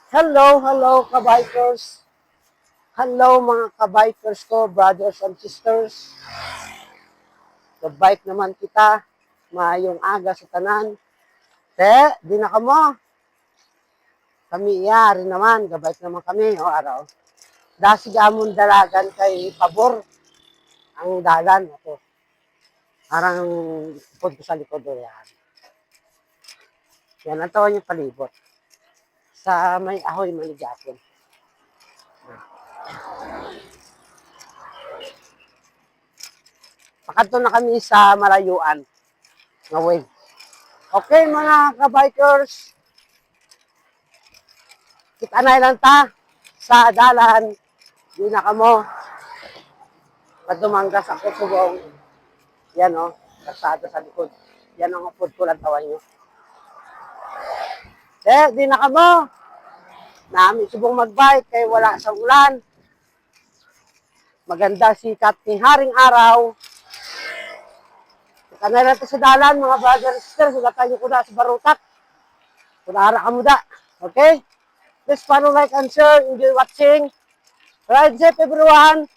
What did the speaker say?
Hello kabikers. Hello mga kabikers ko, brothers and sisters. Kabike naman kita. Maayong aga sa tanan. Di na ka mo. Kami iyari naman, kabike naman kami o araw. Dasig amon dalagan kay pabor ang dalan ako. Parang pud ko sa likod o yan. Yan ang tawag yung palibot. Sa may ahoy maligapon. Pakanto na kami sa malayuan. Ngawin. Okay mga kabikers. Kita na lang ta sa dalan. Di na kamo. Padumanggas ako subong. Yan o. Kasada sa likod. Yan ang upod ko lang tawan nyo. Di na kamo. Namin subong magbike kay wala sa ulan. Maganda sikat ni haring araw. Kita na lang ta sa dalan mga brother and sisters. Sulatan nyo ko na sa barutak. Kunara ka mo da. Okay? Please follow, like, and share. Enjoy watching. Ride safe everyone.